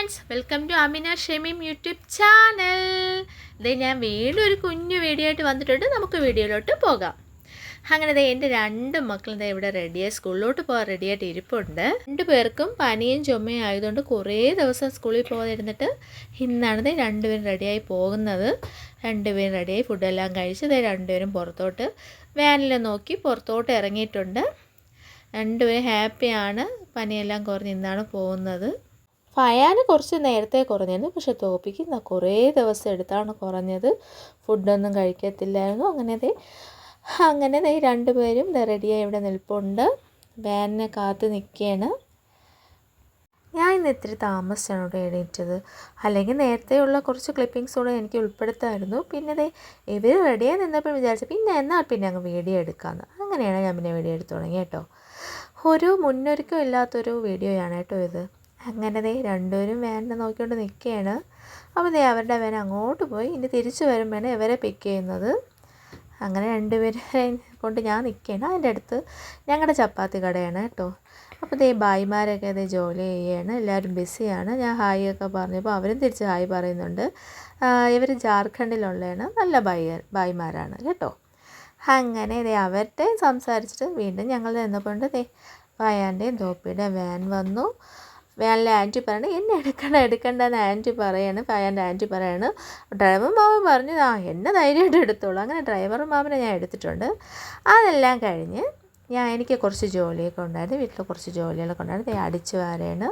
Friends, welcome to Amina Shameem YouTube channel. ഇത് ഞാൻ വീണ്ടും ഒരു കുഞ്ഞു വീഡിയോ ആയിട്ട് വന്നിട്ടുണ്ട്. നമുക്ക് വീഡിയോയിലോട്ട് പോകാം. അങ്ങനെ എൻ്റെ രണ്ട് മക്കളും ഇവിടെ റെഡിയായി സ്കൂളിലോട്ട് പോകാൻ റെഡിയായിട്ട് ഇരിപ്പുണ്ട്. 2 പേർക്കും പനിയും ചുമയും ആയതുകൊണ്ട് കുറേ ദിവസം സ്കൂളിൽ പോകാതിരുന്നിട്ട് ഇന്നാണ് 2 പേരും റെഡിയായി പോകുന്നത്. 2 പേരും റെഡിയായി ഫുഡെല്ലാം കഴിച്ച് 2 പേരും പുറത്തോട്ട് വാനിൽ നോക്കി പുറത്തോട്ട് ഇറങ്ങിയിട്ടുണ്ട്. 2 പേരും ഹാപ്പിയാണ്. പനിയെല്ലാം കുറഞ്ഞ് ഇന്നാണ് പോകുന്നത്. ഫയാന് കുറച്ച് നേരത്തെ കുറഞ്ഞിരുന്നു, പക്ഷെ തോപ്പിക്ക് കുറേ ദിവസം എടുത്താണ് കുറഞ്ഞത്. ഫുഡൊന്നും കഴിക്കത്തില്ലായിരുന്നു. അങ്ങനെ 2 പേരും റെഡിയായി ഇവിടെ നിൽപ്പുണ്ട്. വാനിനെ കാത്ത് നിൽക്കുകയാണ്. ഞാൻ ഇന്ന് ഇത്തിരി താമസിച്ചാണ് ഇവിടെ എണീറ്റത്. അല്ലെങ്കിൽ നേരത്തെയുള്ള കുറച്ച് ക്ലിപ്പിങ്സ് കൂടെ എനിക്ക് ഉൾപ്പെടുത്താമായിരുന്നു. പിന്നെ ഇവർ റെഡിയായി നിന്നപ്പോൾ വിചാരിച്ചു പിന്നെ അങ്ങ് വീഡിയോ എടുക്കാമെന്ന്. അങ്ങനെയാണ് ഞാൻ പിന്നെ വീഡിയോ എടുത്തു തുടങ്ങി കേട്ടോ. ഒരു മുന്നൊരുക്കം ഇല്ലാത്തൊരു വീഡിയോയാണ് കേട്ടോ ഇത്. അങ്ങനെ 2 പേരും വാനിനെ നോക്കിക്കൊണ്ട് നിൽക്കുകയാണ്. അപ്പോൾ അവരുടെ വാൻ അങ്ങോട്ട് പോയി. ഇനി തിരിച്ചു വരുമ്പോഴാണ് ഇവരെ പിക്ക് ചെയ്യുന്നത്. അങ്ങനെ 2 പേരെ കൊണ്ട് ഞാൻ നിൽക്കുകയാണ്. അതിൻ്റെ അടുത്ത് ഞങ്ങളുടെ ചപ്പാത്തി കടയാണ് കേട്ടോ. അപ്പോൾ ഭായിമാരൊക്കെ ജോലി ചെയ്യുകയാണ്. എല്ലാവരും ബിസിയാണ്. ഞാൻ ഹായ് ഒക്കെ പറഞ്ഞപ്പോൾ അവരും തിരിച്ച് ഹായ് പറയുന്നുണ്ട്. ഇവർ ജാർഖണ്ഡിലുള്ളതാണ്. നല്ല ഭായിമാരാണ് കേട്ടോ. അങ്ങനെ അവരുടെ സംസാരിച്ചിട്ട് വീണ്ടും ഞങ്ങൾ നിന്നപ്പോൾ ഫയാൻ്റെയും തോപ്പിയുടെയും വാൻ വന്നു. വാനിലെ ആൻറ്റി പറയണേ എന്നെ എടുക്കണ്ടെന്ന് ആൻറ്റി പറയാണ്. ഫയാൻ്റെ ആൻറ്റി പറയാണ്. ഡ്രൈവർ മാമൻ പറഞ്ഞു എന്നെ ധൈര്യമായിട്ട് എടുത്തോളൂ. അങ്ങനെ ഡ്രൈവർ മാമനെ ഞാൻ എടുത്തിട്ടുണ്ട്. അതെല്ലാം കഴിഞ്ഞ് എനിക്ക് കുറച്ച് ജോലിയൊക്കെ ഉണ്ടായിരുന്നു. വീട്ടിൽ കുറച്ച് ജോലികളൊക്കെ ഉണ്ടായിരുന്നു. അടിച്ചു വാരാണ്.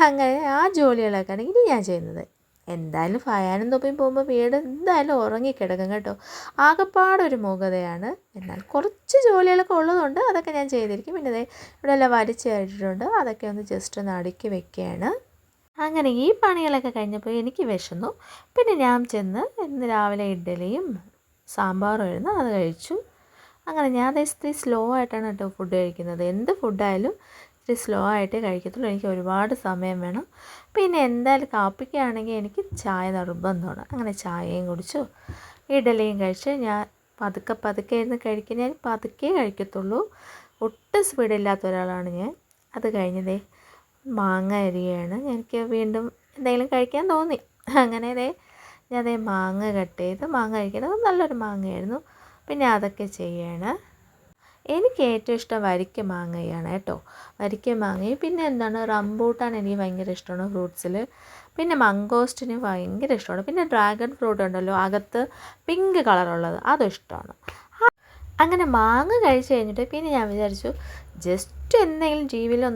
അങ്ങനെ ആ ജോലികളൊക്കെ ആണെങ്കിൽ ഇനി ഞാൻ ചെയ്യുന്നത്. എന്തായാലും ഫയാനും തൊപ്പിയും പോകുമ്പോൾ വീട് എന്തായാലും ഉറങ്ങിക്കിടക്കും കേട്ടോ. ആകെപ്പാടൊരു മൂകതയാണ്. എന്നാൽ കുറച്ച് ജോലികളൊക്കെ ഉള്ളതുകൊണ്ട് അതൊക്കെ ഞാൻ ചെയ്തിരിക്കും. പിന്നെ ഇവിടെ എല്ലാം വലിച്ചു കയറ്റിയിട്ടുണ്ട്. അതൊക്കെ ഒന്ന് ജസ്റ്റ് ഒന്ന് അടുക്കി വെക്കുകയാണ്. അങ്ങനെ ഈ പണികളൊക്കെ കഴിഞ്ഞപ്പോൾ എനിക്ക് വിശന്നു. പിന്നെ ഞാൻ ചെന്ന് ഇന്ന് രാവിലെ ഇഡ്ഡലിയും സാമ്പാറും ആയിരുന്നു, അത് കഴിച്ചു. അങ്ങനെ ഞാൻ ഇത്തിരി സ്ലോ ആയിട്ടാണ് കേട്ടോ ഫുഡ് കഴിക്കുന്നത്. എന്ത് ഫുഡായാലും ഇത്തിരി സ്ലോ ആയിട്ടേ കഴിക്കത്തുള്ളൂ. എനിക്ക് ഒരുപാട് സമയം വേണം. പിന്നെ എന്തായാലും കാപ്പിക്കാണെങ്കിൽ എനിക്ക് ചായ നിർബന്ധമാണ്. അങ്ങനെ ചായയും കുടിച്ചു, ഇഡലിയും കഴിച്ച് ഞാൻ പതുക്കെ ഇരുന്ന് കഴിക്കാൻ ഞാൻ പതുക്കെ കഴിക്കത്തുള്ളൂ. ഒട്ടും സ്പീഡില്ലാത്ത ഒരാളാണ് ഞാൻ. അത് കഴിഞ്ഞതേ മാങ്ങ അരിയാണ്. എനിക്ക് വീണ്ടും എന്തെങ്കിലും കഴിക്കാൻ തോന്നി. അങ്ങനെ ഞാൻ മാങ്ങ കട്ട് ചെയ്ത് മാങ്ങ കഴിക്കുന്നത് നല്ലൊരു മാങ്ങയായിരുന്നു. പിന്നെ അതൊക്കെ ചെയ്യാണ്. എനിക്ക് ഏറ്റവും ഇഷ്ടം വരിക്ക മാങ്ങയാണ് കേട്ടോ. വരിക്ക മാങ്ങയും പിന്നെ എന്താണ് റംബൂട്ടാൻ എനിക്ക് ഭയങ്കര ഇഷ്ടമാണ് ഫ്രൂട്ട്സിൽ. പിന്നെ മംഗോസ്റ്റിന് ഭയങ്കര ഇഷ്ടമാണ്. പിന്നെ ഡ്രാഗൺ ഫ്രൂട്ട് ഉണ്ടല്ലോ, അകത്ത് പിങ്ക് കളറുള്ളത്, അതും ഇഷ്ടമാണ്. അങ്ങനെ മാങ്ങ കഴിച്ച് കഴിഞ്ഞിട്ട് പിന്നെ ഞാൻ വിചാരിച്ചു ജസ്റ്റ് എന്തെങ്കിലും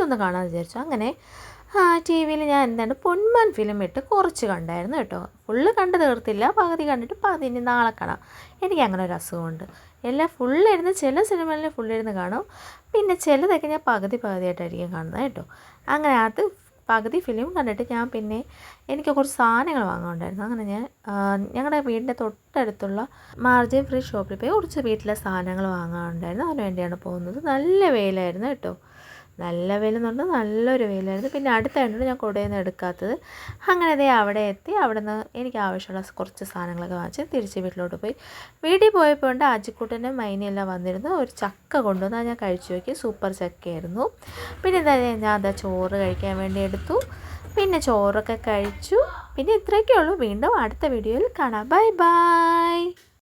ഒന്ന് കാണാമെന്ന് വിചാരിച്ചു. അങ്ങനെ TV-യിൽ ഞാൻ എന്താണ് പൊന്മാൻ ഫിലിം ഇട്ട് കുറച്ച് കണ്ടായിരുന്നു കേട്ടോ. ഫുള്ള് കണ്ട് തീർത്തില്ല, പകുതി കണ്ടിട്ട് ഇനി നാളെ കാണാം. എനിക്ക് അങ്ങനെ ഒരു അസുഖമുണ്ട്. എല്ലാം ഫുള്ളിരുന്ന് ചില സിനിമകളിൽ ഫുള്ളിരുന്ന് കാണും. പിന്നെ ചിലതൊക്കെ ഞാൻ പകുതിയായിട്ടായിരിക്കും കാണുന്നത് കേട്ടോ. അങ്ങനെ അത് പകുതി ഫിലിം കണ്ടിട്ട് ഞാൻ പിന്നെ എനിക്ക് കുറച്ച് സാധനങ്ങൾ വാങ്ങാനുണ്ടായിരുന്നു. അങ്ങനെ ഞാൻ ഞങ്ങളുടെ വീടിൻ്റെ തൊട്ടടുത്തുള്ള മാർജിൻ ഫ്രീ ഷോപ്പിൽ പോയി കുറച്ച് വീട്ടിലെ സാധനങ്ങൾ വാങ്ങാനുണ്ടായിരുന്നു. അതിന് വേണ്ടിയാണ് പോകുന്നത്. നല്ല വെയിലായിരുന്നു കേട്ടോ. നല്ല വെയിലെന്ന് പറഞ്ഞാൽ നല്ലൊരു വെയിലായിരുന്നു. പിന്നെ അടുത്തായിട്ടാണ് ഞാൻ കുടയൊന്നും എടുക്കാത്തത്. അങ്ങനെ അവിടെ എത്തി. അവിടെ നിന്ന് എനിക്ക് ആവശ്യമുള്ള കുറച്ച് സാധനങ്ങളൊക്കെ വാങ്ങിച്ച് തിരിച്ച് വീട്ടിലോട്ട് പോയി. വീട്ടിൽ പോയപ്പോൾ ഉണ്ട് ആജിക്കൂട്ടൻ്റെ മൈനയെല്ലാം വന്നിരുന്നു. ഒരു ചക്ക കൊണ്ടുവന്ന് ഞാൻ കഴിച്ചു നോക്കി. സൂപ്പർ ചക്കയായിരുന്നു. പിന്നെ ഞാൻ ചോറ് കഴിക്കാൻ വേണ്ടി എടുത്തു. പിന്നെ ചോറൊക്കെ കഴിച്ചു. പിന്നെ ഇത്രയൊക്കെ ഉള്ളൂ. വീണ്ടും അടുത്ത വീഡിയോയിൽ കാണാം. Bye bye.